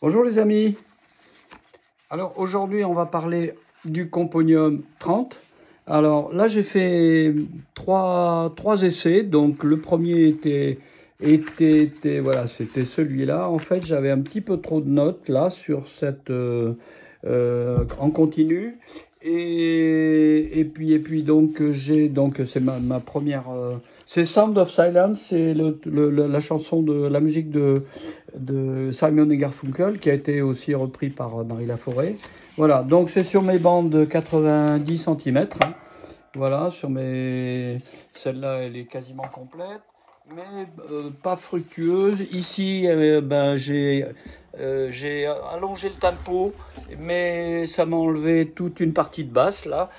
Bonjour les amis. Alors aujourd'hui on va parler du Componium 30. Alors là j'ai fait trois essais. Donc le premier était voilà, c'était celui-là. En fait j'avais un petit peu trop de notes là sur cette en continu. Et puis donc c'est ma première c'est Sound of Silence, c'est la chanson de la musique de Simon et Garfunkel qui a été aussi repris par Marie Laforêt. Voilà, donc c'est sur mes bandes de 90 cm. Hein. Voilà, celle-là elle est quasiment complète, mais pas fructueuse. Ici, j'ai allongé le tempo, mais ça m'a enlevé toute une partie de basse là.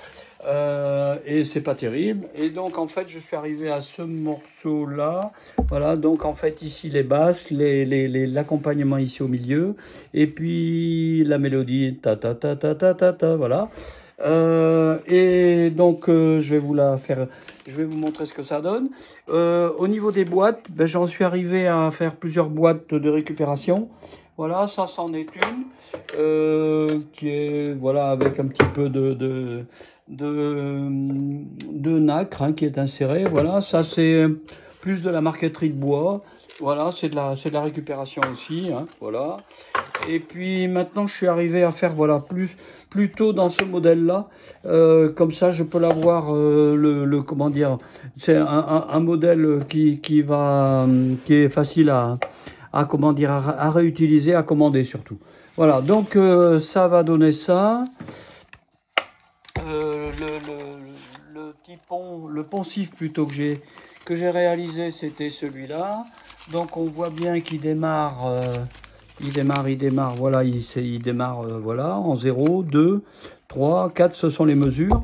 Et c'est pas terrible. Et donc en fait je suis arrivé à ce morceau là. Voilà, donc en fait ici les basses, l'accompagnement ici au milieu, et puis la mélodie ta ta ta ta ta ta ta, voilà. Et donc je vais vous montrer ce que ça donne. Au niveau des boîtes, j'en suis arrivé à faire plusieurs boîtes de récupération. Voilà, ça c'en est une qui est voilà avec un petit peu de nacre hein, qui est inséré. Voilà, ça c'est plus de la marqueterie de bois. Voilà, c'est de la récupération aussi. Hein, voilà. Et puis maintenant je suis arrivé à faire voilà plutôt dans ce modèle là. Comme ça je peux l'avoir comment dire, c'est un modèle qui est facile à comment dire à réutiliser, à commander surtout. Voilà, donc ça va donner ça. Le poncif plutôt que j'ai réalisé, c'était celui-là. Donc on voit bien qu'il démarre, il démarre, voilà, il démarre, voilà, en 0, 2, 3, 4, ce sont les mesures.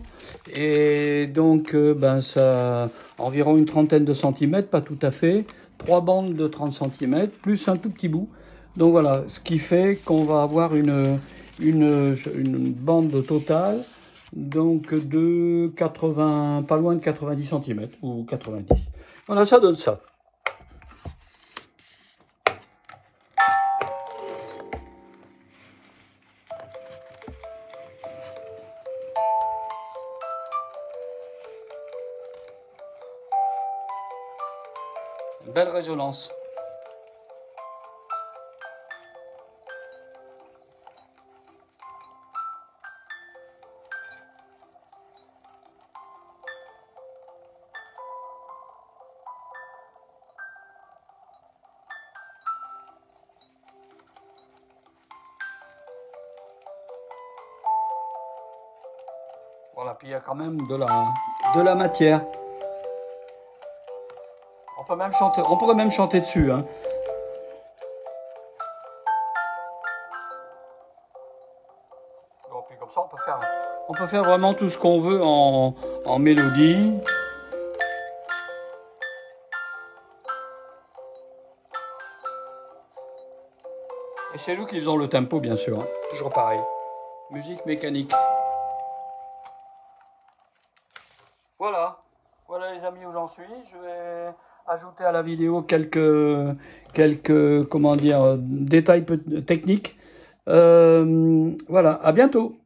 Et donc, ça, environ une trentaine de centimètres, pas tout à fait, 3 bandes de 30 cm, plus un tout petit bout. Donc voilà, ce qui fait qu'on va avoir une bande totale donc de 80, pas loin de 90 cm ou 90. Voilà, ça donne ça. Belle résonance. Voilà, puis il y a quand même de la matière. On pourrait même chanter dessus. Hein. Bon, puis comme ça, on peut faire vraiment tout ce qu'on veut en mélodie. Et c'est nous qui faisons le tempo, bien sûr. Hein. Toujours pareil. Musique mécanique. Voilà. Voilà les amis où j'en suis. Je vais ajouter à la vidéo quelques comment dire, détails techniques. Voilà, à bientôt.